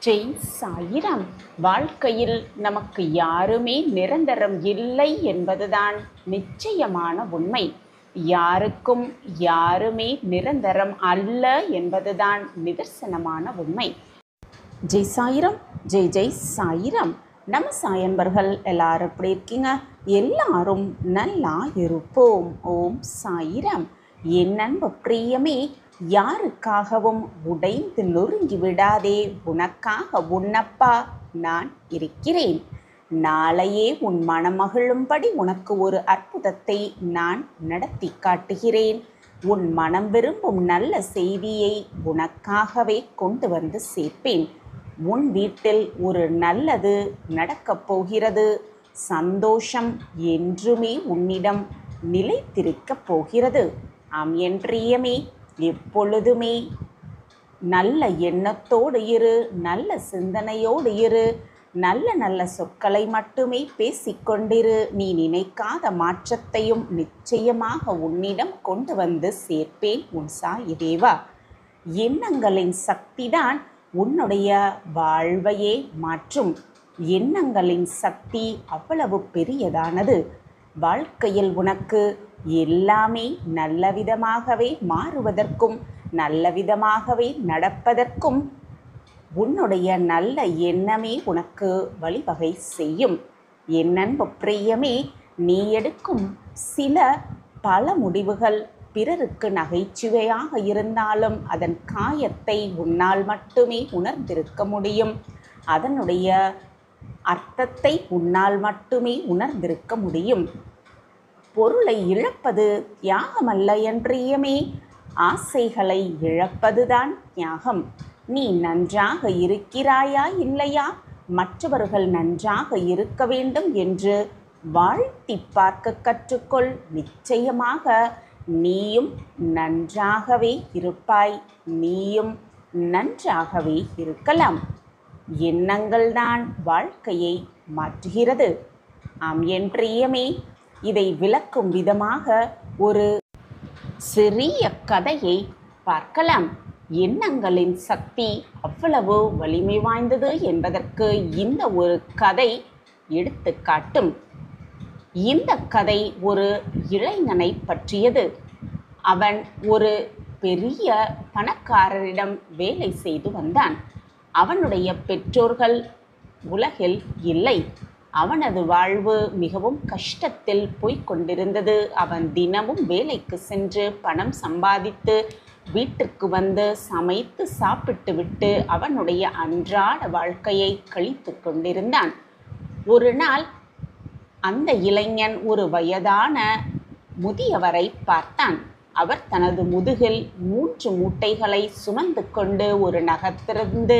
ஜெய் சாயிராம். வாழ்க்கையில் நமக்கு யாருமே நிரந்தரம் இல்லை என்பதுதான் நிச்சயமான உண்மை. யாருக்கும் யாருமே நிரந்தரம் அல்ல என்பதுதான் நிதர்சனமான உண்மை. ஜெய் சாயிராம், ஜெய் ஜெய் சாயிராம். நம்ம சாயன்பர்கள் எல்லாரும் எப்படி இருக்கீங்க? எல்லாரும் நல்லா இருப்போம். ஓம் சாயிராம். என் அன்பு பிரியமே, யாருக்காகவும் உடைந்து நொறுங்கி விடாதே. உனக்காக உன்னப்பா நான் இருக்கிறேன். நாளையே உன் மனமகிழும்படி உனக்கு ஒரு அற்புதத்தை நான் நடத்தி காட்டுகிறேன். உன் மனம் விரும்பும் நல்ல செய்தியை உனக்காகவே கொண்டு வந்து சேர்ப்பேன். உன் வீட்டில் ஒரு நல்லது நடக்கப் போகிறது. சந்தோஷம் என்றுமே உன்னிடம் நிலைத்திருக்கப் போகிறது. ஆம் என் பிரியமே, எப்பொழுதுமே நல்ல எண்ணத்தோடு இரு, நல்ல சிந்தனையோடு இரு, நல்ல நல்ல சொற்களை மட்டுமே பேசிக்கொண்டிரு. நீ நினைக்காத மாற்றத்தையும் நிச்சயமாக உன்னிடம் கொண்டு வந்து சேர்ப்பேன் உன் சாயி தேவா. எண்ணங்களின் சக்திதான் உன்னுடைய வாழ்வையே மாற்றும். எண்ணங்களின் சக்தி அவ்வளவு பெரியதானது. வாழ்க்கையில் உனக்கு எல்லாமே நல்ல விதமாகவே மாறுவதற்கும் நல்ல விதமாகவே நடப்பதற்கும் உன்னுடைய நல்ல எண்ணமே உனக்கு வழிவகை செய்யும். என் அன்பு பிரியமே, நீ எடுக்கும் பல முடிவுகள் பிறருக்கு நகைச்சுவையாக இருந்தாலும் அதன் காயத்தை உன்னால் மட்டுமே உணர்ந்திருக்க முடியும். அதனுடைய அர்த்தத்தை உன்னால் மட்டுமே உணர்ந்திருக்க முடியும். பொருளை இழப்பது தியாகமல்ல என் பிரியமே, ஆசைகளை இழப்பதுதான் தியாகம். நீ நன்றாக இருக்கிறாயா இல்லையா? மற்றவர்கள் நன்றாக இருக்க வேண்டும் என்று வாழ்த்தி பார்க்க கற்றுக்கொள். நிச்சயமாக நீயும் நன்றாகவே இருப்பாய். நீயும் நன்றாகவே இருக்கலாம். எண்ணங்கள்தான் வாழ்க்கையை மாற்றுகிறது. ஆம் என் பிரியமே, இதை விளக்கும் விதமாக ஒரு சிறிய கதையை பார்க்கலாம். எண்ணங்களின் சக்தி அவ்வளவு வலிமை வாய்ந்தது என்பதற்கு இந்த ஒரு கதை எடுத்துக்காட்டும். இந்த கதை ஒரு இளைஞனை பற்றியது. அவன் ஒரு பெரிய பணக்காரரிடம் வேலை செய்து வந்தான். அவனுடைய பெற்றோர்கள் உலகில் இல்லை. அவனது வாழ்வு மிகவும் கஷ்டத்தில் போய்கொண்டிருந்தது. அவன் தினமும் வேலைக்கு சென்று பணம் சம்பாதித்து வீட்டிற்கு வந்து சமைத்து சாப்பிட்டு விட்டு அவனுடைய அன்றாட வாழ்க்கையை கழித்து கொண்டிருந்தான். ஒரு நாள் அந்த இளைஞன் ஒரு வயதான முதியவரை பார்த்தான். அவர் தனது முதுகில் 3 மூட்டைகளை சுமந்து கொண்டு ஒரு நகரத்திலிருந்து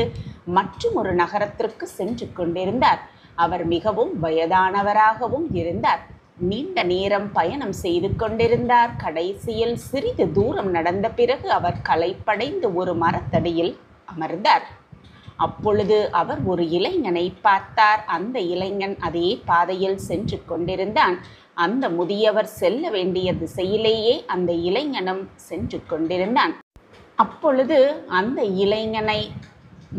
மற்றும் ஒரு நகரத்திற்கு சென்று கொண்டிருந்தார். அவர் மிகவும் வயதானவராகவும் இருந்தார். நீண்ட நேரம் பயணம் செய்து கொண்டிருந்தார். கடைசியில் சிறிது தூரம் நடந்த பிறகு அவர் களைப்படைந்து ஒரு மரத்தடியில் அமர்ந்தார். அப்பொழுது அவர் ஒரு இளைஞனை பார்த்தார். அந்த இளைஞன் அதே பாதையில் சென்று கொண்டிருந்தான். அந்த முதியவர் செல்ல வேண்டிய திசையிலேயே அந்த இளைஞனும் சென்று கொண்டிருந்தான். அப்பொழுது அந்த இளைஞனை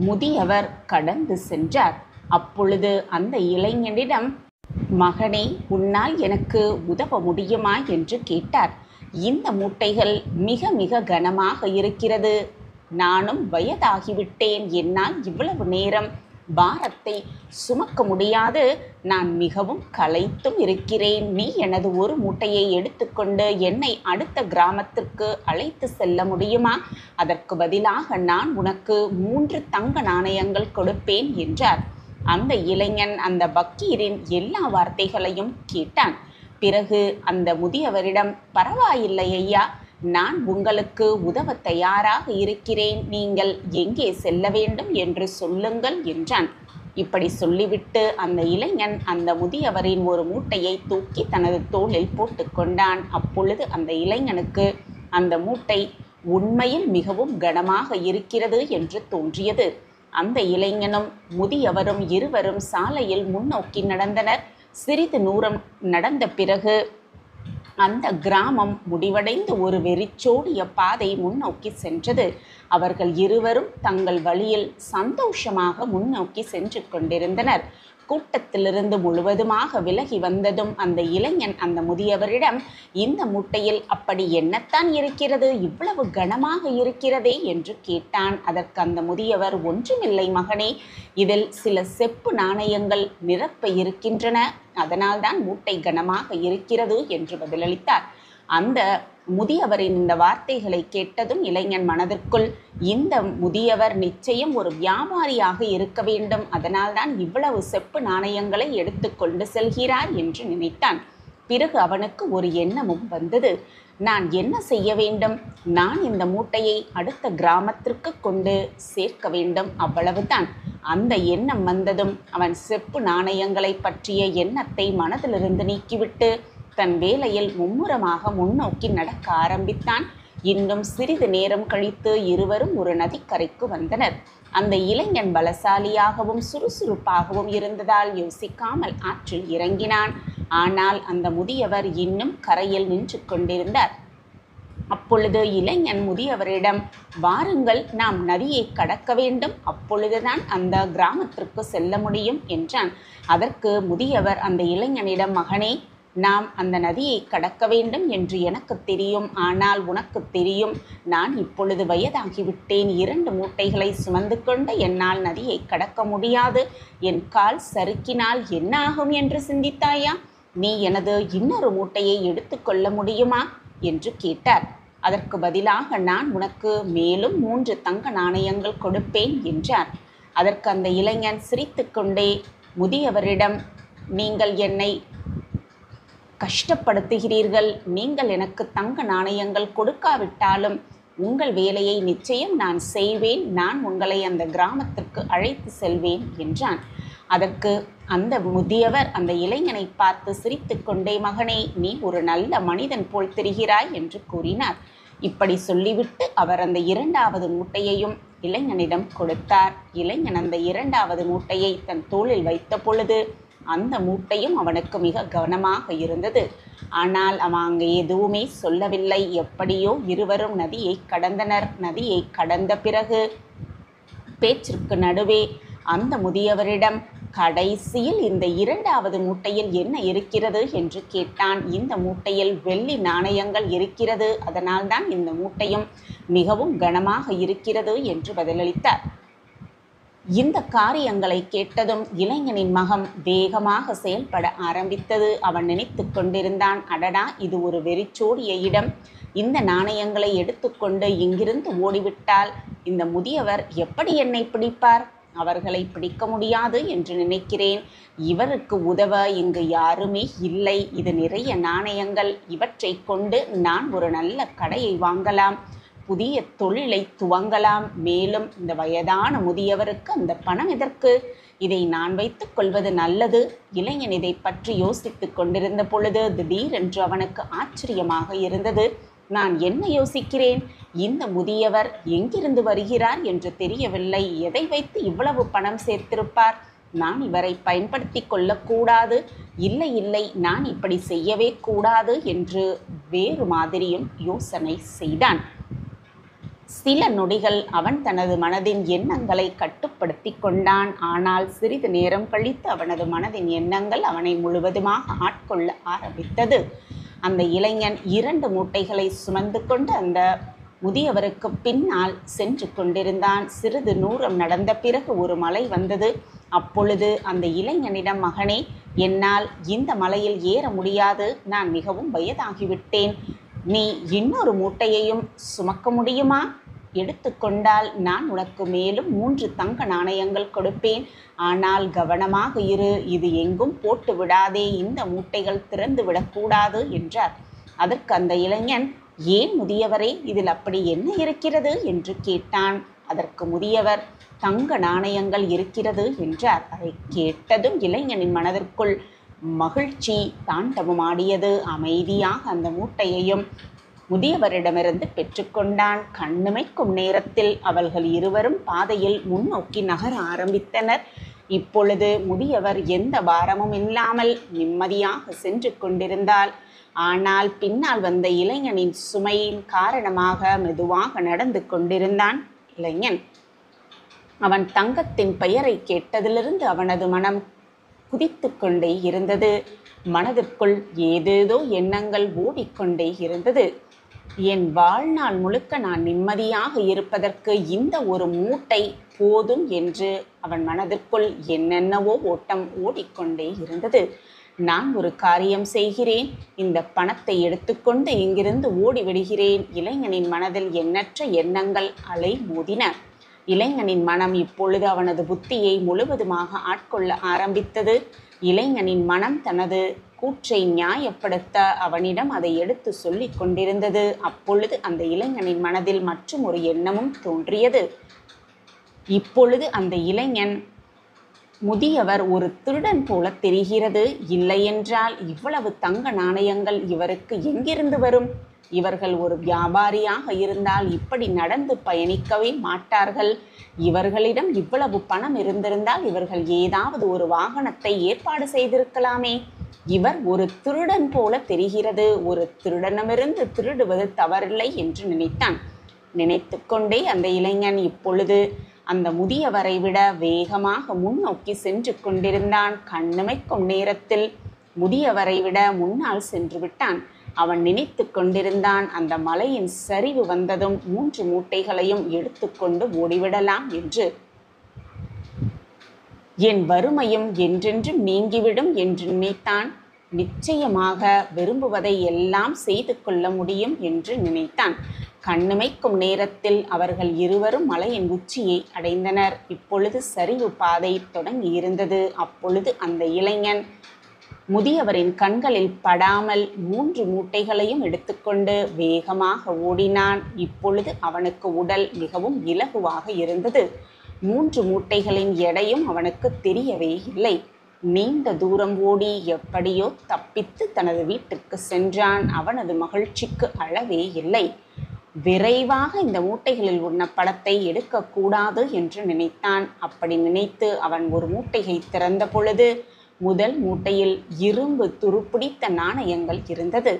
முதியவர் கடந்து சென்றார். அப்பொழுது அந்த இளைஞனிடம், மகனே, உன்னால் எனக்கு உதவ முடியுமா என்று கேட்டார். இந்த மூட்டைகள் மிக மிக கனமாக இருக்கிறது. நானும் வயதாகிவிட்டேன். என்னால் இவ்வளவு நேரம் பாரத்தை சுமக்க முடியாது. நான் மிகவும் களைத்தும் இருக்கிறேன். நீ எனது ஒரு மூட்டையை எடுத்துக்கொண்டு என்னை அடுத்த கிராமத்திற்கு அழைத்து செல்ல முடியுமா? அதற்கு பதிலாக நான் உனக்கு 3 தங்க நாணயங்கள் கொடுப்பேன் என்றார். அந்த இளைஞன் அந்த பக்கீரின் எல்லா வார்த்தைகளையும் கேட்டான். பிறகு அந்த முதியவரிடம், பரவாயில்லை ஐயா, நான் உங்களுக்கு உதவ தயாராக இருக்கிறேன். நீங்கள் எங்கே செல்ல வேண்டும் என்று சொல்லுங்கள் என்றான். இப்படி சொல்லிவிட்டு அந்த இளைஞன் அந்த முதியவரின் ஒரு மூட்டையை தூக்கி தனது தோளில் போட்டுக்கொண்டான். அப்பொழுது அந்த இளைஞனுக்கு அந்த மூட்டை உண்மையில் மிகவும் கனமாக இருக்கிறது என்று தோன்றியது. அந்த இளைஞனும் முதியவரும் இருவரும் சாலையில் முன்னோக்கி நடந்தனர். சிறிது தூரம் நடந்த பிறகு அந்த கிராமம் முடிவடைந்து ஒரு வெறிச்சோடிய பாதை முன்னோக்கி சென்றது. அவர்கள் இருவரும் தங்கள் வழியில் சந்தோஷமாக முன்னோக்கி சென்று கொண்டிருந்தனர். கூட்டத்திலிருந்து முழுவதுமாக விலகி வந்ததும் அந்த இளைஞன் அந்த முதியவரிடம், இந்த மூட்டையில் அப்படி என்னத்தான் இருக்கிறது, இவ்வளவு கனமாக இருக்கிறதே என்று கேட்டான். அதற்கு அந்த முதியவர், ஒன்றுமில்லை மகனே, இதில் சில செப்பு நாணயங்கள் நிரப்ப இருக்கின்றன, அதனால்தான் மூட்டை கனமாக இருக்கிறது என்று பதிலளித்தார். அந்த முதியவரின் இந்த வார்த்தைகளை கேட்டதும் இளைஞன் மனதிற்குள், இந்த முதியவர் நிச்சயம் ஒரு வியாபாரியாக இருக்க வேண்டும், அதனால்தான் இவ்வளவு செப்பு நாணயங்களை எடுத்து கொண்டு செல்கிறார் என்று நினைத்தான். பிறகு அவனுக்கு ஒரு எண்ணமும் வந்தது. நான் என்ன செய்ய வேண்டும்? நான் இந்த மூட்டையை அடுத்த கிராமத்திற்கு கொண்டு சேர்க்க வேண்டும், அவ்வளவுதான். அந்த எண்ணம் வந்ததும் அவன் செப்பு நாணயங்களை பற்றிய எண்ணத்தை மனதிலிருந்து நீக்கிவிட்டு தன் வேலையில் மும்முரமாக முன்னோக்கி நடக்க ஆரம்பித்தான். இன்னும் சிறிது நேரம் கழித்து இருவரும் ஒரு நதிக்கரைக்கு வந்தனர். அந்த இளைஞன் பலசாலியாகவும் சுறுசுறுப்பாகவும் இருந்ததால் யோசிக்காமல் ஆற்றில் இறங்கினான். ஆனால் அந்த முதியவர் இன்னும் கரையில் நின்று கொண்டிருந்தார். அப்பொழுது இளைஞன் முதியவரிடம், வாருங்கள், நாம் நதியை கடக்க வேண்டும், அப்பொழுதுதான் அந்த கிராமத்திற்கு செல்ல முடியும் என்றான். அதற்கு முதியவர் அந்த இளைஞனிடம், மகனே, நாம் அந்த நதியை கடக்க வேண்டும் என்று எனக்கு தெரியும், ஆனால் உனக்கு தெரியும், நான் இப்பொழுது வயதாகிவிட்டேன், 2 மூட்டைகளை சுமந்து கொண்டு என்னால் நதியை கடக்க முடியாது, என் கால் சறுக்கினால் என்ன ஆகும் என்று சிந்தித்தாயா? நீ எனது இன்னொரு மூட்டையை எடுத்துக்கொள்ள முடியுமா என்று கேட்டார். அதற்கு பதிலாக, நான் உனக்கு மேலும் 3 தங்க நாணயங்கள் கொடுப்பேன் என்றார். அதற்கு அந்த இளைஞன் சிரித்துக்கொண்டே முதியவரிடம், நீங்கள் என்னை கஷ்டப்படுத்துகிறீர்கள், நீங்கள் எனக்கு தங்க நாணயங்கள் கொடுக்காவிட்டாலும் உங்கள் வேலையை நிச்சயம் நான் செய்வேன், நான் உங்களை அந்த கிராமத்திற்கு அழைத்து செல்வேன் என்றான். அதற்கு அந்த முதியவர் அந்த இளைஞனை பார்த்து சிரித்துக்கொண்டே, மகனே, நீ ஒரு நல்ல மனிதன் போல் தெரிகிறாய் என்று கூறினார். இப்படி சொல்லிவிட்டு அவர் அந்த 2வது மூட்டையையும் இளைஞனிடம் கொடுத்தார். இளைஞன் அந்த 2வது மூட்டையை தன் தோளில் வைத்த பொழுது அந்த மூட்டையும் அவனுக்கு மிக கவனமாக இருந்தது. ஆனால் அவன் அங்கே எதுவுமே சொல்லவில்லை. எப்படியோ இருவரும் நதியை கடந்தனர். நதியை கடந்த பிறகு பேச்சிற்கு நடுவே அந்த முதியவரிடம், கடைசியில் இந்த 2வது மூட்டையில் என்ன இருக்கிறது என்று கேட்டான். இந்த மூட்டையில் வெள்ளி நாணயங்கள் இருக்கிறது, அதனால்தான் இந்த மூட்டையும் மிகவும் கனமாக இருக்கிறது என்று பதிலளித்தார். இந்த காரியங்களை கேட்டதும் இளைஞனின் மகம் வேகமாக செயல்பட ஆரம்பித்தது. அவன் நினைத்து கொண்டிருந்தான், அடடா, இது ஒரு வெறிச்சோடிய இடம், இந்த நாணயங்களை எடுத்துக்கொண்டு இங்கிருந்து ஓடிவிட்டால் இந்த முதியவர் எப்படி என்னை பிடிப்பார்? அவர்களை பிடிக்க முடியாது என்று நினைக்கிறேன். இவருக்கு உதவ இங்கு யாருமே இல்லை. இது நிறைய நாணயங்கள், இவற்றை கொண்டு நான் ஒரு நல்ல கடையை வாங்கலாம், புதிய தொழிலை துவங்கலாம். மேலும் இந்த வயதான முதியவருக்கு அந்த பணம் எதற்கு? இதை நான் வைத்துக் கொள்வது நல்லது. இளைஞன் இதை பற்றி யோசித்து கொண்டிருந்த பொழுது திடீரென்று அவனுக்கு ஆச்சரியமாக இருந்தது. நான் என்ன யோசிக்கிறேன்? இந்த முதியவர் எங்கிருந்து வருகிறார் என்று தெரியவில்லை. எதை வைத்து இவ்வளவு பணம் சேர்த்திருப்பார்? நான் இவரை பயன்படுத்தி கொள்ளக்கூடாது. இல்லை இல்லை, நான் இப்படி செய்யவே கூடாது என்று வேறு மாதிரியும் யோசனை செய்தான். சில நொடிகள் அவன் தனது மனதின் எண்ணங்களை கட்டுப்படுத்தி கொண்டான். ஆனால் சிறிது நேரம் கழித்து அவனது மனதின் எண்ணங்கள் அவனை முழுவதுமாக ஆட்கொள்ள ஆரம்பித்தது. அந்த இளைஞன் 2 மூட்டைகளை சுமந்து கொண்டு அந்த முதியவருக்கு பின்னால் சென்று கொண்டிருந்தான். சிறிது தூரம் நடந்த பிறகு ஒரு மலை வந்தது. அப்பொழுது அந்த இளைஞனிடம், மகனே, என்னால் இந்த மலையில் ஏற முடியாது, நான் மிகவும் வயதாகிவிட்டேன், நீ இன்னொரு மூட்டையையும் சுமக்க முடியுமா? எடுத்துக்கொண்டால் நான் உனக்கு மேலும் 3 தங்க நாணயங்கள் கொடுப்பேன். ஆனால் கவனமாக இரு, இது எங்கும் போட்டு விடாதே, இந்த மூட்டைகள் திறந்து விடக்கூடாது என்றார். அதற்கு அந்த இளைஞன், ஏன் முதியவரே, இதில் அப்படி என்ன இருக்கிறது என்று கேட்டான். அதற்கு முதியவர், தங்க நாணயங்கள் இருக்கிறது என்றார். அதை கேட்டதும் இளைஞனின் மனதிற்குள் மகிழ்ச்சி தாண்டவமாடியது. அமைதியாக அந்த மூட்டையையும் முதியவரிடமிருந்து பெற்றுக்கொண்டான். கண்ணிமைக்கும் நேரத்தில் அவர்கள் இருவரும் பாதையில் முன்னோக்கி நகர ஆரம்பித்தனர். இப்பொழுது முதியவர் எந்த பாரமும் இல்லாமல் நிம்மதியாக சென்று கொண்டிருந்தால் ஆனால் பின்னால் வந்த இளைஞனின் சுமையின் காரணமாக மெதுவாக நடந்து கொண்டிருந்தான் இளைஞன். அவன் தங்கத்தின் பெயரை கேட்டதிலிருந்து அவனது மனம் குதித்து கொண்டே இருந்தது. மனதிற்குள் ஏதேதோ எண்ணங்கள் ஓடிக்கொண்டே இருந்தது. என் வாழ்நாள் முழுக்க நான் நிம்மதியாக இருப்பதற்கு இந்த ஒரு மூட்டை போதும் என்று அவன் மனதிற்குள் என்னென்னவோ ஓட்டம் ஓடிக்கொண்டே இருந்தது. நான் ஒரு காரியம் செய்கிறேன், இந்த பணத்தை எடுத்துக்கொண்டு இங்கிருந்து ஓடிவிடுகிறேன். இளைஞனின் மனதில் எண்ணற்ற எண்ணங்கள் அலை மோதின. இளைஞனின் மனம் இப்பொழுது அவனது புத்தியை முழுவதுமாக ஆட்கொள்ள ஆரம்பித்தது. இளைஞனின் மனம் தனது கூற்றை நியாயப்படுத்த அவனிடம் அதை எடுத்து சொல்லிக் கொண்டிருந்தது. அப்பொழுது அந்த இளைஞனின் மனதில் மற்றும் ஒரு எண்ணமும் தோன்றியது. இப்பொழுது அந்த இளைஞன் முதியவர் ஒரு திருடன் போல தெரிகிறது. இல்லையென்றால் இவ்வளவு தங்க நாணயங்கள் இவருக்கு எங்கிருந்து வரும்? இவர்கள் ஒரு வியாபாரியாக இருந்தால் இப்படி நடந்து பயணிக்கவே மாட்டார்கள். இவர்களிடம் இவ்வளவு பணம் இருந்திருந்தால் இவர்கள் ஏதாவது ஒரு வாகனத்தை ஏற்பாடு செய்திருக்கலாமே. இவர் ஒரு திருடன் போல தெரிகிறது. ஒரு திருடனிடமிருந்து திருடுவது தவறில்லை என்று நினைத்தான். நினைத்து கொண்டே அந்த இளைஞன் இப்பொழுது அந்த முதியவரை விட வேகமாக முன்னோக்கி சென்று கொண்டிருந்தான். கண்ணிமைக்கும் நேரத்தில் முதியவரை விட முன்னால் சென்று விட்டான். அவன் நினைத்து கொண்டிருந்தான், அந்த மலையின் சரிவு வந்ததும் 3 மூட்டைகளையும் எடுத்துக்கொண்டு ஓடிவிடலாம் என்று. என் வறுமையும் என்றென்றும் நீங்கிவிடும் என்று நினைத்தான். நிச்சயமாக விரும்புவதை எல்லாம் செய்து கொள்ள முடியும் என்று நினைத்தான். கண்ணிமைக்கும் நேரத்தில் அவர்கள் இருவரும் மலையின் உச்சியை அடைந்தனர். இப்பொழுது சரிவு பாதை தொடங்கி இருந்தது. அப்பொழுது அந்த இளைஞன் முதியவரின் கண்களில் படாமல் 3 மூட்டைகளையும் எடுத்துக்கொண்டு வேகமாக ஓடினான். இப்பொழுது அவனுக்கு உடல் மிகவும் இலகுவாக இருந்தது. 3 மூட்டைகளின் எடையும் அவனுக்கு தெரியவே இல்லை. நீண்ட தூரம் ஓடி எப்படியோ தப்பித்து தனது வீட்டிற்கு சென்றான். அவனது மகிழ்ச்சிக்கு அளவே இல்லை. விரைவாக இந்த மூட்டைகளில் உள்ள படத்தை எடுக்கக்கூடாது என்று நினைத்தான். அப்படி நினைத்து அவன் ஒரு மூட்டையை திறந்த பொழுது முதல் மூட்டையில் இரும்பு துருப்பிடித்த நாணயங்கள் இருந்தது.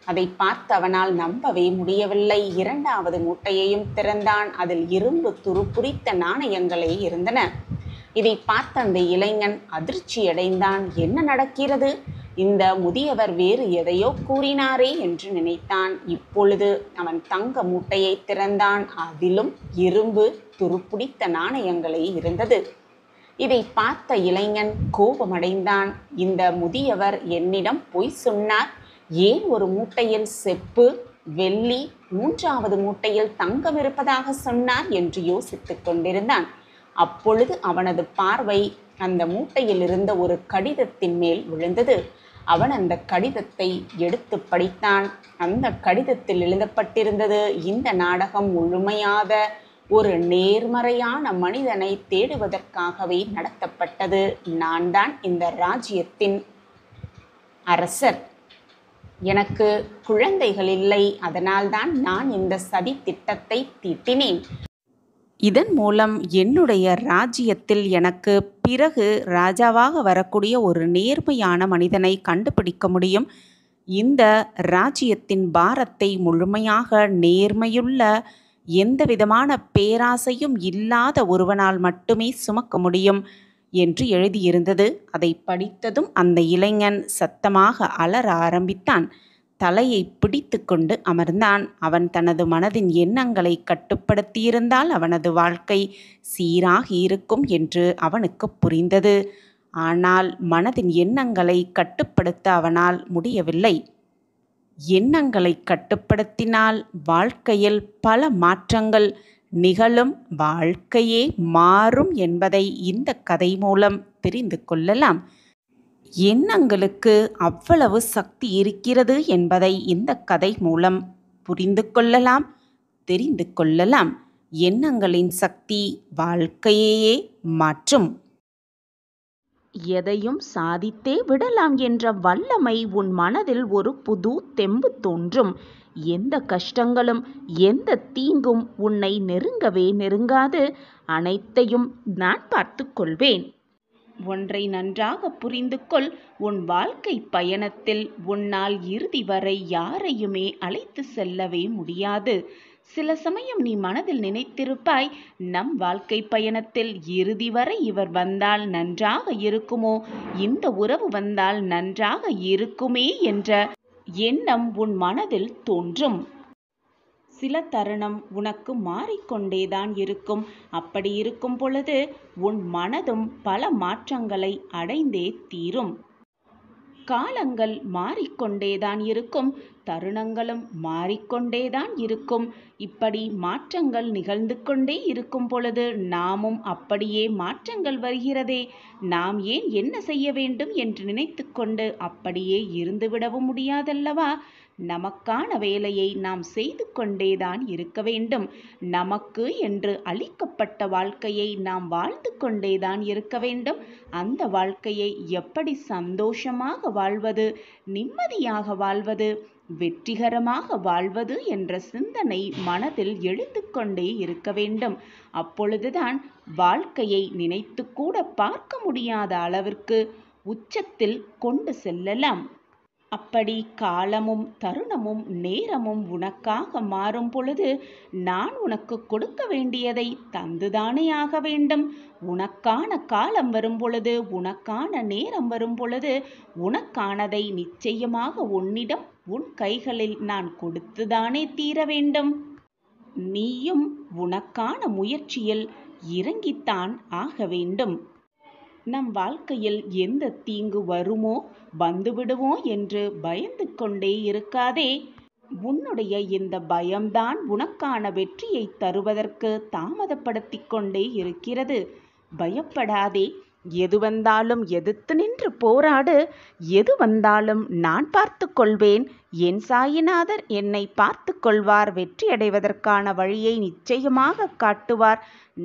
அதை பார்த்து அவனால் நம்பவே முடியவில்லை. 2வது மூட்டையையும் திறந்தான். அதில் இரும்பு துருப்பிடித்த நாணயங்களே இருந்தன. இதை பார்த்த அந்த இளைஞன் அதிர்ச்சியடைந்தான். என்ன நடக்கிறது? இந்த முதியவர் வேறு எதையோ கூறினாரே என்று நினைத்தான். இப்பொழுது அவன் தங்க மூட்டையை திறந்தான். அதிலும் இரும்பு துருப்பிடித்த நாணயங்களே இருந்தது. இதை பார்த்த இளைஞன் கோபமடைந்தான். இந்த முதியவர் என்னிடம் பொய் சொன்னார். ஏன் ஒரு மூட்டையில் செப்பு, வெள்ளி, 3வது மூட்டையில் தங்கம் இருப்பதாக சொன்னார் என்று யோசித்துக் கொண்டிருந்தான். அப்பொழுது அவனது பார்வை அந்த மூட்டையில் இருந்த ஒரு கடிதத்தின் மேல் விழுந்தது. அவன் அந்த கடிதத்தை எடுத்து படித்தான். அந்த கடிதத்தில் எழுதப்பட்டிருந்தது, இந்த நாடகம் முழுமையாத ஒரு நேர்மறையான மனிதனை தேடுவதற்காகவே நடத்தப்பட்டது. நான் தான் இந்த ராஜ்யத்தின் அரசர். எனக்கு குழந்தைகள் இல்லை. அதனால்தான் நான் இந்த சதி திட்டத்தை தீட்டினேன். இதன் மூலம் என்னுடைய ராஜ்யத்தில் எனக்கு பிறகு ராஜாவாக வரக்கூடிய ஒரு நேர்மையான மனிதனை கண்டுபிடிக்க முடியும். இந்த ராஜ்யத்தின் பாரத்தை முழுமையாக நேர்மையுள்ள எந்த விதமான பேராசையும் இல்லாத ஒருவனால் மட்டுமே சுமக்க முடியும் என்று எழுதியிருந்தது. அதை படித்ததும் அந்த இளைஞன் சத்தமாக அலற ஆரம்பித்தான். தலையை பிடித்து கொண்டு அமர்ந்தான். அவன் தனது மனதின் எண்ணங்களை கட்டுப்படுத்தியிருந்தால் அவனது வாழ்க்கை சீராக இருக்கும் என்று அவனுக்கு புரிந்தது. ஆனால் மனதின் எண்ணங்களை கட்டுப்படுத்த அவனால் முடியவில்லை. எண்ணங்களை கட்டுப்படுத்தினால் வாழ்க்கையில் பல மாற்றங்கள் நிகழும், வாழ்க்கையே மாறும் என்பதை இந்த கதை மூலம் தெரிந்து கொள்ளலாம். எண்ணங்களுக்கு அவ்வளவு சக்தி இருக்கிறது என்பதை இந்த கதை மூலம் புரிந்து கொள்ளலாம், தெரிந்து கொள்ளலாம். எண்ணங்களின் சக்தி வாழ்க்கையையே மாற்றும். எதையும் சாதித்தே விடலாம் என்ற வல்லமை உன் மனதில் ஒரு புது தெம்பு தோன்றும். எந்த கஷ்டங்களும் எந்த தீங்கும் உன்னை நெருங்கவே நெருங்காது. அனைத்தையும் நான் பார்த்து கொள்வேன். ஒன்றை நன்றாக புரிந்து கொள். உன் வாழ்க்கை பயணத்தில் உன்னால் இறுதி வரை யாரையுமே அழைத்து செல்லவே முடியாது. சில சமயம் நீ மனதில் நினைத்திருப்பாய், நம் வாழ்க்கை பயணத்தில் இறுதி வரை இவர் வந்தால் நன்றாக இருக்குமோ, இந்த உறவு வந்தால் நன்றாக இருக்குமே என்ற எண்ணம் உன் மனதில் தோன்றும். சில தருணம் உனக்கு மாறிக்கொண்டேதான் இருக்கும். அப்படி இருக்கும் பொழுது உன் மனதும் பல மாற்றங்களை அடைந்தே தீரும். காலங்கள் மாறிக்கொண்டேதான் இருக்கும், தருணங்களும் மாறிக்கொண்டேதான் இருக்கும். இப்படி மாற்றங்கள் நிகழ்ந்து கொண்டே இருக்கும் பொழுது நாமும் அப்படியே மாற்றங்கள் வருகிறதே, நாம் ஏன் என்ன செய்ய வேண்டும் என்று நினைத்து கொண்டு அப்படியே இருந்துவிடவும் முடியாதல்லவா? நமக்கான வேலையை நாம் செய்து கொண்டேதான் இருக்க வேண்டும். நமக்கு என்று அளிக்கப்பட்ட வாழ்க்கையை நாம் வாழ்ந்து கொண்டேதான் இருக்க வேண்டும். அந்த வாழ்க்கையை எப்படி சந்தோஷமாக வாழ்வது, நிம்மதியாக வாழ்வது, வெற்றிகரமாக வாழ்வது என்ற சிந்தனை மனதில் எழுந்து கொண்டே இருக்க வேண்டும். அப்பொழுதுதான் வாழ்க்கையை நினைத்து கூட பார்க்க முடியாத அளவிற்கு உச்சத்தில் கொண்டு செல்லலாம். அப்படி காலமும் தருணமும் நேரமும் உனக்காக மாறும் பொழுது நான் உனக்கு கொடுக்க வேண்டியதை தந்துதானே ஆக வேண்டும். உனக்கான காலம் வரும் பொழுது, உனக்கான நேரம் வரும் பொழுது உனக்கானதை நிச்சயமாக உன்னிடம் உன் கைகளில் நான் கொடுத்துதானே தீர வேண்டும். நீயும் உனக்கான முயற்சியில் இறங்கித்தான் ஆக வேண்டும். நம் வாழ்க்கையில் எந்த தீங்கு வருமோ வந்துவிடுமோ என்று பயந்து கொண்டே இருக்காதே. உன்னுடைய இந்த பயம்தான் உனக்கான வெற்றியை தருவதற்கு தாமதப்படுத்தி கொண்டே இருக்கிறது. பயப்படாதே. எது வந்தாலும் எதிர்த்து நின்று போராடு. எது வந்தாலும் நான் பார்த்து கொள்வேன். என் சாயிநாதர் என்னை பார்த்து கொள்வார். வெற்றி அடைவதற்கான வழியை நிச்சயமாக காட்டுவார்.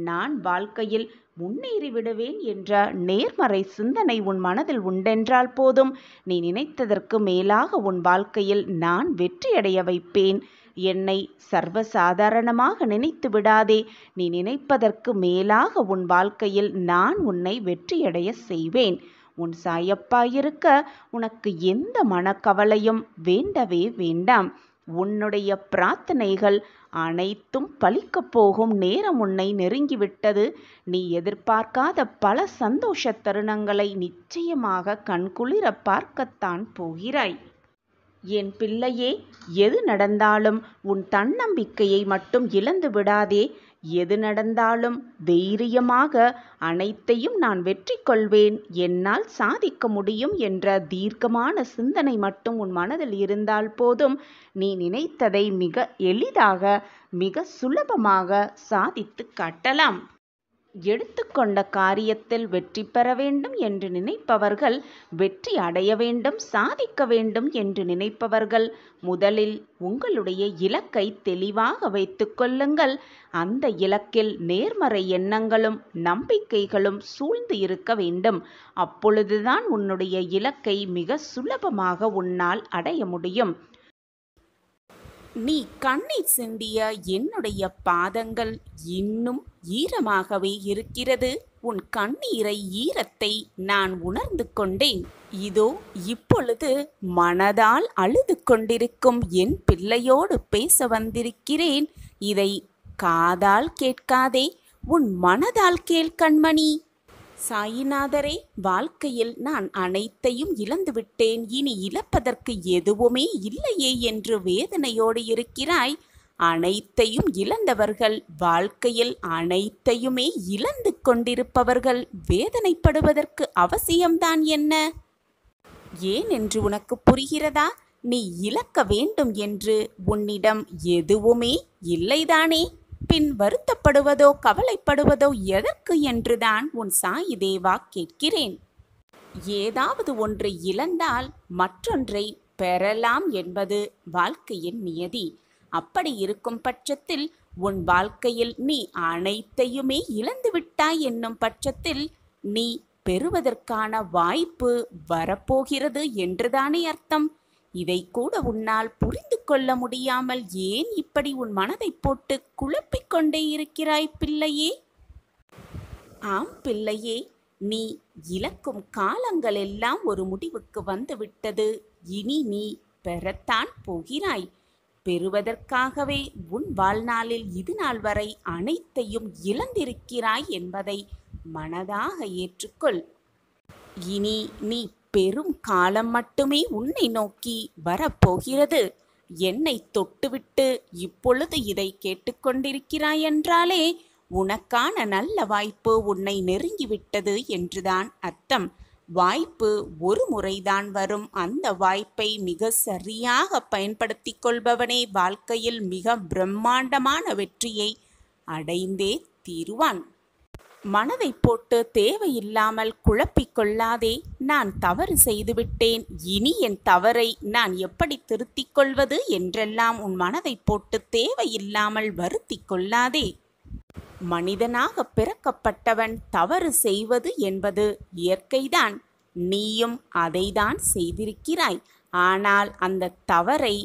நான் வாழ்க்கையில் முன்னேறி விடுவேன் என்ற நேர்மறை சிந்தனை உன் மனதில் உண்டென்றால் போதும். நீ நினைத்ததற்கு மேலாக உன் வாழ்க்கையில் நான் வெற்றியடைய வைப்பேன். என்னை சர்வசாதாரணமாக நினைத்து விடாதே. நீ நினைப்பதற்கு மேலாக உன் வாழ்க்கையில் நான் உன்னை வெற்றியடைய செய்வேன். உன் சாயப்பா இருக்க உனக்கு எந்த மனக்கவலையும் வேண்டவே வேண்டாம். உன்னுடைய பிரார்த்தனைகள் அனைத்தும் பலிக்கப் போகும் நேரம் உன்னை நெருங்கிவிட்டது. நீ எதிர்பார்க்காத பல சந்தோஷ தருணங்களை நிச்சயமாக கண்குளிர பார்க்கத்தான் போகிறாய். என் பிள்ளையே, எது நடந்தாலும் உன் தன்னம்பிக்கையை மட்டும் இழந்து விடாதே. எது நடந்தாலும் தைரியமாக அனைத்தையும் நான் வெற்றி கொள்வேன், என்னால் சாதிக்க முடியும் என்ற தீர்க்கமான சிந்தனை மட்டும் உன் மனதில் இருந்தால் போதும். நீ நினைத்ததை மிக எளிதாக, மிக சுலபமாக சாதித்து காட்டலாம். எடுத்துக்கொண்ட காரியத்தில் வெற்றி பெற வேண்டும் என்று நினைப்பவர்கள், வெற்றி அடைய வேண்டும், சாதிக்க வேண்டும் என்று நினைப்பவர்கள் முதலில் உங்களுடைய இலக்கை தெளிவாக வைத்துக் கொள்ளுங்கள். அந்த இலக்கில் நேர்மறை எண்ணங்களும் நம்பிக்கைகளும் சூழ்ந்து இருக்க வேண்டும். அப்பொழுதுதான் உன்னுடைய இலக்கை மிக சுலபமாக உன்னால் அடைய முடியும். நீ கண்ணீர் சிந்திய என்னுடைய பாதங்கள் இன்னும் ஈரமாகவே இருக்கிறது. உன் கண்ணீரை, ஈரத்தை நான் உணர்ந்து கொண்டேன். இதோ இப்பொழுது மனதால் அழுது கொண்டிருக்கும் என் பிள்ளையோடு பேச வந்திருக்கிறேன். இதை காதால் கேட்காதே, உன் மனதால் கேள் கண்மணி. சாயிநாதரே, வாழ்க்கையில் நான் அனைத்தையும் இழந்துவிட்டேன், இனி இழப்பதற்கு எதுவுமே இல்லையே என்று வேதனையோடு இருக்கிறாய். அனைத்தையும் இழந்தவர்கள், வாழ்க்கையில் அனைத்தையுமே இழந்து கொண்டிருப்பவர்கள் வேதனைப்படுவதற்கு அவசியம்தான் என்ன? ஏன் என்று உனக்கு புரிகிறதா? நீ இழக்க வேண்டும் என்று உன்னிடம் எதுவுமே இல்லைதானே? பின் வருத்தப்படுவதோ கவலைப்படுவதோ எதற்கு என்றுதான் உன் சாயி தேவா கேட்கிறேன். ஏதாவது ஒன்று இழந்தால் மற்றொன்றை பெறலாம் என்பது வாழ்க்கையின் நியதி. அப்படி இருக்கும் பட்சத்தில் உன் வாழ்க்கையில் நீ அனைத்தையுமே இழந்துவிட்டாய் என்னும் பட்சத்தில் நீ பெறுவதற்கான வாய்ப்பு வரப்போகிறது என்றுதானே அர்த்தம். இதை கூட உன்னால் புரிந்து கொள்ள முடியாமல் ஏன் இப்படி உன் மனதை போட்டு குழப்பிக் கொண்டே இருக்கிறாய் பிள்ளையே? ஆம் பிள்ளையே, நீ இழக்கும் காலங்கள் எல்லாம் ஒரு முடிவுக்கு வந்துவிட்டது. இனி நீ பெறத்தான் போகிறாய். பெறுவதற்காகவே உன் வாழ்நாளில் இதுநாள் வரை அனைத்தையும் இழந்திருக்கிறாய் என்பதை மனதாக ஏற்றுக்கொள். இனி நீ பெரும் காலம் மட்டுமே உன்னை நோக்கி வரப்போகிறது. என்னை தொட்டுவிட்டு இப்பொழுது இதை கேட்டுக்கொண்டிருக்கிறாய் என்றாலே உனக்கான நல்ல வாய்ப்பு உன்னை நெருங்கிவிட்டது என்றுதான் அர்த்தம். வாய்ப்பு ஒரு முறைதான் வரும். அந்த வாய்ப்பை மிக சரியாக பயன்படுத்தி கொள்பவனே வாழ்க்கையில் மிக பிரம்மாண்டமான வெற்றியை அடைந்தே தீருவான். மனதை போட்டு தேவையில்லாமல் குழப்பிக்கொள்ளாதே. நான் தவறு செய்துவிட்டேன், இனி என் தவறை நான் எப்படி திருத்திக் கொள்வது என்றெல்லாம் உன் மனதை போட்டு தேவையில்லாமல் வருத்தி கொள்ளாதே. மனிதனாக பிறக்கப்பட்டவன் தவறு செய்வது என்பது இயற்கைதான். நீயும் அதைதான் செய்திருக்கிறாய். ஆனால் அந்த தவறை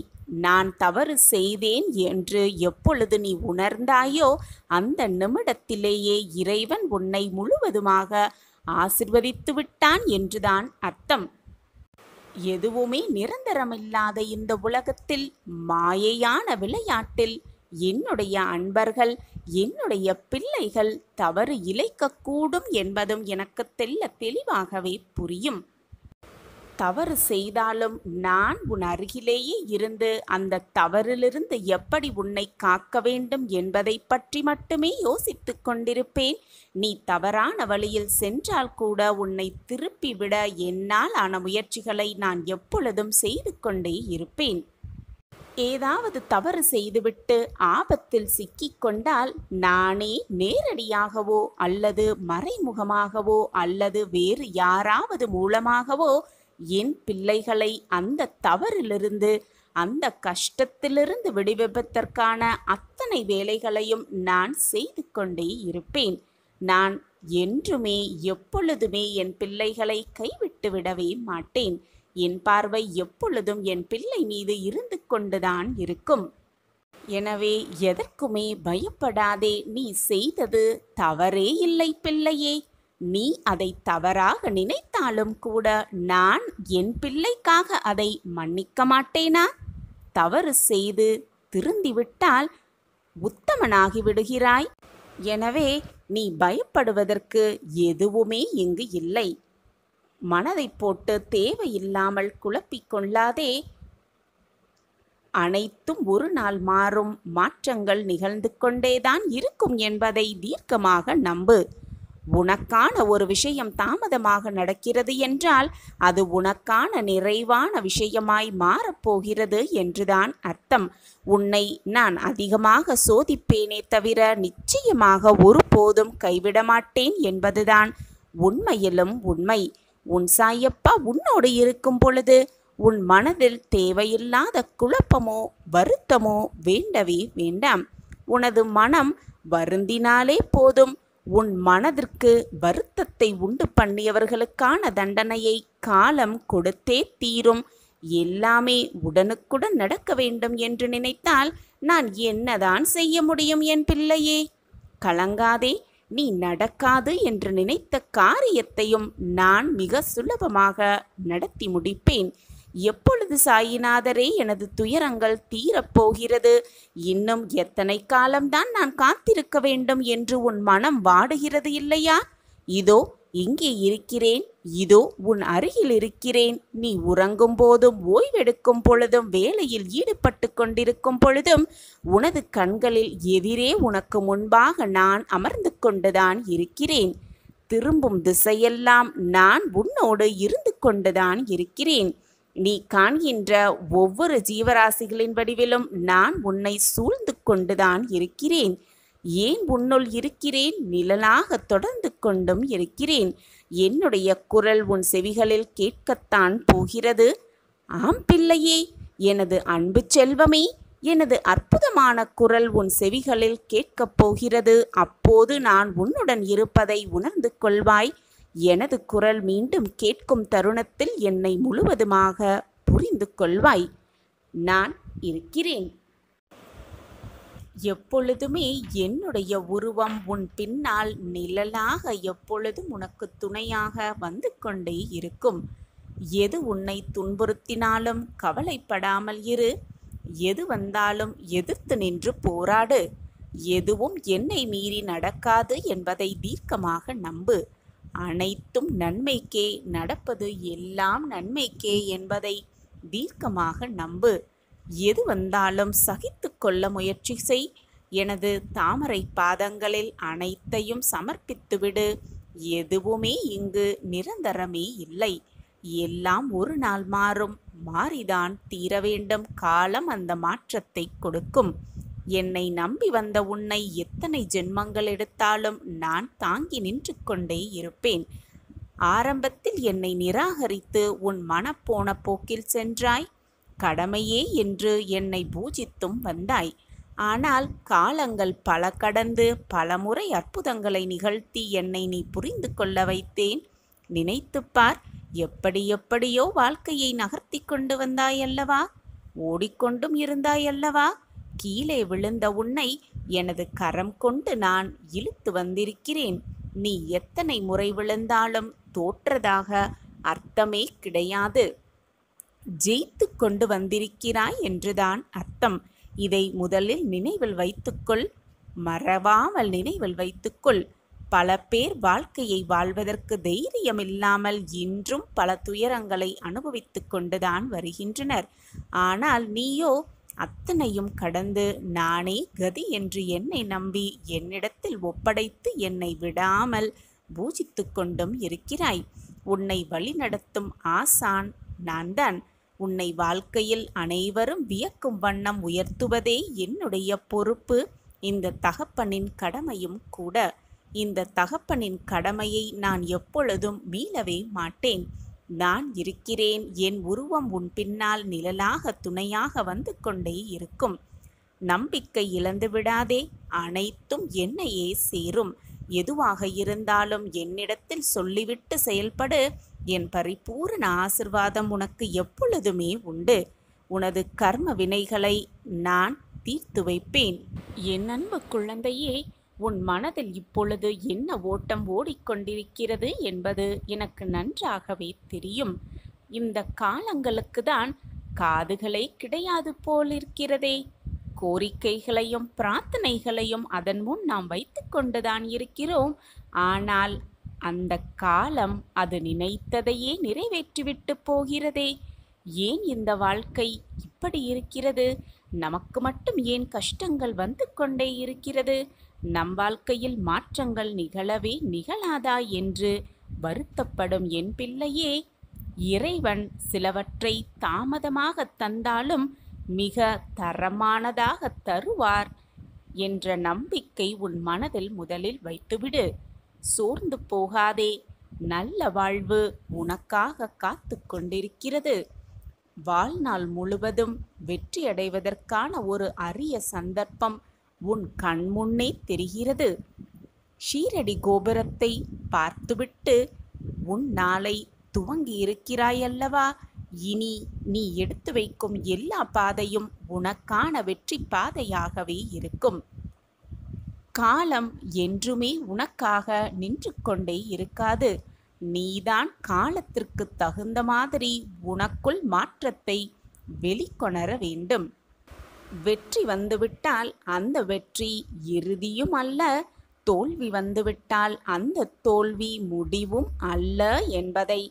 நான் தவறு செய்தேன் என்று எப்பொழுது நீ உணர்ந்தாயோ அந்த நிமிடத்திலேயே இறைவன் உன்னை முழுவதுமாக ஆசிர்வதித்து விட்டான் என்றுதான் அர்த்தம். எதுவுமே நிரந்தரமில்லாத இந்த உலகத்தில், மாயையான விளையாட்டில் என்னுடைய அன்பர்கள், என்னுடைய பிள்ளைகள் தவறு இழைக்கக்கூடும் என்பதும் எனக்கு தெளிவாகவே புரியும். தவறு செய்தாலும் நான் உன் அருகிலேயே இருந்து அந்த தவறிலிருந்து எப்படி உன்னை காக்க வேண்டும் என்பதை பற்றி மட்டுமே யோசித்து கொண்டிருப்பேன். நீ தவறான வழியில் சென்றால் கூட உன்னை திருப்பிவிட என்னால் ஆன முயற்சிகளை நான் எப்பொழுதும் செய்து கொண்டே இருப்பேன். ஏதாவது தவறு செய்துவிட்டு ஆபத்தில் சிக்கிக்கொண்டால் நானே நேரடியாகவோ அல்லது மறைமுகமாகவோ அல்லது வேறு யாராவது மூலமாகவோ என் பிள்ளைகளை அந்த தவறிலிருந்து, அந்த கஷ்டத்திலிருந்து விடுவிப்பதற்கான அத்தனை வேலைகளையும் நான் செய்து கொண்டே இருப்பேன். நான் என்றுமே எப்பொழுதுமே என் பிள்ளைகளை கைவிட்டு விடவே மாட்டேன். என் பார்வை எப்பொழுதும் என் பிள்ளை மீது இருந்து கொண்டுதான் இருக்கும். எனவே எதற்குமே பயப்படாதே. நீ செய்தது தவறே இல்லை பிள்ளையே. நீ அதை தவறாக நினைத்தாலும் கூட நான் என் பிள்ளைக்காக அதை மன்னிக்க மாட்டேனா? தவறு செய்து திருந்திவிட்டால் உத்தமனாகி விடுகிறாய். எனவே நீ பயப்படுவதற்கு எதுவுமே இங்கு இல்லை. மனதை போட்டு தேவையில்லாமல் குழப்பிக்கொள்ளாதே. அனைத்தும் ஒரு நாள் மாறும். மாற்றங்கள் நிகழ்ந்து கொண்டேதான் இருக்கும் என்பதை தீர்க்கமாக நம்பு. உனக்கான ஒரு விஷயம் தாமதமாக நடக்கிறது என்றால் அது உனக்கான நிறைவான விஷயமாய் மாறப்போகிறது என்றுதான் அர்த்தம். உன்னை நான் அதிகமாக சோதிப்பேனே தவிர நிச்சயமாக ஒருபோதும் கைவிட மாட்டேன் என்பதுதான் உண்மையிலும் உண்மை. உன் சாயப்பா உன்னோடு இருக்கும் பொழுது உன் மனதில் தேவையில்லாத குழப்பமோ வருத்தமோ வேண்டவே வேண்டாம். உனது மனம் வருந்தினாலே போதும். உன் மனதிற்கு வருத்தத்தை உண்டு பண்ணியவர்களுக்கான தண்டனையை காலம் கொடுத்தே தீரும். எல்லாமே உடனுக்குடன் நடக்க வேண்டும் என்று நினைத்தால் நான் என்னதான் செய்ய முடியும் என் பிள்ளையே? கலங்காதே. நீ நடக்காது என்று நினைத்த காரியத்தையும் நான் மிக சுலபமாக நடத்தி முடிப்பேன். எப்பொழுது சாயிநாதரே எனது துயரங்கள் தீரப்போகிறது? இன்னும் எத்தனை காலம்தான் நான் காத்திருக்க வேண்டும் என்று உன் மனம் வாடுகிறது இல்லையா? இதோ இங்கே இருக்கிறேன். இதோ உன் அருகில் இருக்கிறேன். நீ உறங்கும் போதும், ஓய்வெடுக்கும் பொழுதும், வேலையில் ஈடுபட்டு கொண்டிருக்கும் பொழுதும் உனது கண்களில் எதிரே உனக்கு முன்பாக நான் அமர்ந்து கொண்டுதான் இருக்கிறேன். திரும்பும் திசையெல்லாம் நான் உன்னோடு இருந்து கொண்டுதான் இருக்கிறேன். நீ காண்கின்ற ஒவ்வொரு ஜீவராசிகளின் வடிவிலும் நான் உன்னை சூழ்ந்து கொண்டுதான் இருக்கிறேன். ஏன் உன்னுள் இருக்கிறேன்? நிழலாக தொடர்ந்து கொண்டும் இருக்கிறேன். என்னுடைய குரல் உன் செவிகளில் கேட்கத்தான் போகிறது. ஆம் பிள்ளையே, எனது அன்பு செல்வமே, எனது அற்புதமான குரல் உன் செவிகளில் கேட்கப் போகிறது. அப்போது நான் உன்னுடன் இருப்பதை உணர்ந்து கொள்வாய். எனது குரல் மீண்டும் கேட்கும் தருணத்தில் என்னை முழுவதுமாக புரிந்து கொள்வாய். நான் இருக்கிறேன். எப்பொழுதுமே என்னுடைய உருவம் உன் பின்னால் நிழலாக எப்பொழுதும் உனக்கு துணையாக வந்து கொண்டே இருக்கும். எது உன்னை துன்புறுத்தினாலும் கவலைப்படாமல் இரு. எது வந்தாலும் எதிர்த்து நின்று போராடு. எதுவும் என்னை மீறி நடக்காது என்பதை தீர்க்கமாக நம்பு. அனைத்தும் நன்மைக்கே, நடப்பது எல்லாம் நன்மைக்கே என்பதை தீர்க்கமாக நம்பு. எது வந்தாலும் சகித்து கொள்ள முயற்சி செய். எனது தாமரை பாதங்களில் அனைத்தையும் சமர்ப்பித்துவிடு. எதுவுமே இங்கு நிரந்தரமே இல்லை. எல்லாம் ஒரு நாள் மாறும். மாறிதான் தீர வேண்டும். காலம் அந்த மாற்றத்தை கொடுக்கும். என்னை நம்பி வந்த உன்னை எத்தனை ஜென்மங்கள் எடுத்தாலும் நான் தாங்கி நின்று கொண்டே இருப்பேன். ஆரம்பத்தில் என்னை நிராகரித்து உன் மனப்போன போக்கில் சென்றாய். கடமையே என்று என்னை பூஜித்தும் வந்தாய். ஆனால் காலங்கள் பல கடந்து பலமுறை அற்புதங்களை நிகழ்த்தி என்னை நீ புரிந்து கொள்ள வைத்தேன். நினைத்துப்பார், எப்படி எப்படியோ வாழ்க்கையை நகர்த்தி கொண்டு வந்தாயல்லவா? ஓடிக்கொண்டும் இருந்தாயல்லவா? கீழே விழுந்த உன்னை எனது கரம் கொண்டு நான் இழுத்து வந்திருக்கிறேன். நீ எத்தனை முறை விழுந்தாலும் தோற்றதாக அர்த்தமே கிடையாது. ஜெயித்து கொண்டு வந்திருக்கிறாய் என்றுதான் அர்த்தம். இதை முதலில் நினைவில் வைத்துக்கொள். மறவாமல் நினைவில் வைத்துக்கொள். பல பேர் வாழ்க்கையை வாழ்வதற்கு தைரியம் இல்லாமல் இன்றும் பல துயரங்களை அனுபவித்து கொண்டுதான் வருகின்றனர். ஆனால் நீயோ அத்தனையும் கடந்து நானே கதி என்று என்னை நம்பி என்னிடத்தில் ஒப்படைத்து என்னை விடாமல் பூஜித்து கொண்டும் இருக்கிறாய். உன்னை வழிநடத்தும் ஆசான் நான்தான். உன்னை வாழ்க்கையில் அனைவரும் வியக்கும் வண்ணம் உயர்த்துவதே என்னுடைய பொறுப்பு. இந்த தகப்பனின் கடமையும் கூட. இந்த தகப்பனின் கடமையை நான் எப்பொழுதும் மீளவே மாட்டேன். நான் இருக்கிறேன். என் உருவம் உன் பின்னால் நிழலாக துணையாக வந்து கொண்டே இருக்கும். நம்பிக்கை இழந்து விடாதே. அனைத்தும் என்னையே சேரும். எதுவாக இருந்தாலும் என்னிடத்தில் சொல்லிவிட்டு செயல்படு. என் பரிபூரண ஆசிர்வாதம் உனக்கு எப்பொழுதுமே உண்டு. உனது கர்ம வினைகளை நான் தீர்த்து வைப்பேன். என் அன்பு குழந்தையே, உன் மனதில் இப்பொழுது என்ன ஓட்டம் ஓடிக்கொண்டிருக்கிறது என்பது எனக்கு நன்றாகவே தெரியும். இந்த காலங்களுக்கு தான் காதுகளே கிடையாது போலிருக்கிறதே. கோரிக்கைகளையும் பிரார்த்தனைகளையும் அதன் முன் நாம் வைத்து கொண்டுதான் இருக்கிறோம். ஆனால் அந்த காலம் அது நினைத்ததையே நிறைவேற்றிவிட்டு போகிறதே. ஏன் இந்த வாழ்க்கை இப்படி இருக்கிறது? நமக்கு மட்டும் ஏன் கஷ்டங்கள் வந்து கொண்டே இருக்கிறது? நம் வாழ்க்கையில் மாற்றங்கள் நிகழவே நிகழாதா என்று வருத்தப்படும் என் பிள்ளையே, இறைவன் சிலவற்றை தாமதமாக தந்தாலும் மிக தரமானதாக தருவார் என்ற நம்பிக்கை உன் மனதில் முதலில் வைத்துவிடு. சோர்ந்து போகாதே. நல்ல வாழ்வு உனக்காக காத்து கொண்டிருக்கிறது. வாழ்நாள் முழுவதும் வெற்றியடைவதற்கான ஒரு அரிய சந்தர்ப்பம் உன் கண்முன்னே தெரிகிறது. ஷீரடி கோபுரத்தை பார்த்துவிட்டு உன் நாளை துவங்கி இருக்கிறாயல்லவா? இனி நீ எடுத்து வைக்கும் எல்லா பாதையும் உனக்கான வெற்றி பாதையாகவே இருக்கும். காலம் என்றுமே உனக்காக நின்று கொண்டே இருக்காது. நீதான் காலத்திற்கு தகுந்த மாதிரி உனக்குள் மாற்றத்தை வெளிக்கொணர வேண்டும். வெற்றி வந்துவிட்டால் அந்த வெற்றி இறுதியும் அல்ல. தோல்வி வந்துவிட்டால் அந்த தோல்வி முடிவும் அல்ல என்பதை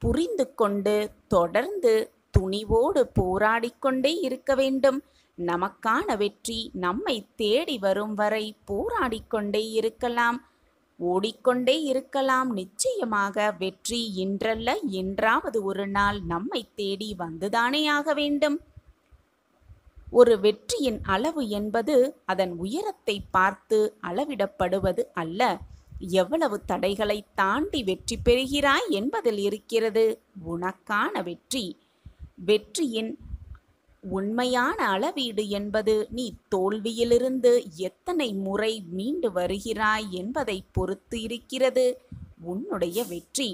புரிந்து கொண்டு தொடர்ந்து துணிவோடு போராடிக்கொண்டே இருக்க வேண்டும். நமக்கான வெற்றி நம்மை தேடி வரும் வரை போராடிக்கொண்டே இருக்கலாம், ஓடிக்கொண்டே இருக்கலாம். நிச்சயமாக வெற்றி இன்றல்ல என்றாவது ஒரு நாள் நம்மை தேடி வந்துதானே ஆக வேண்டும். ஒரு வெற்றியின் அளவு என்பது அதன் உயரத்தை பார்த்து அளவிடப்படுவது அல்ல, எவ்வளவு தடைகளை தாண்டி வெற்றி பெறுகிறாய் என்பதில் இருக்கிறது உனக்கான வெற்றி. வெற்றியின் உண்மையான அளவீடு என்பது நீ தோல்வியிலிருந்து எத்தனை முறை மீண்டு வருகிறாய் என்பதை பொறுத்து இருக்கிறது உன்னுடைய வெற்றி.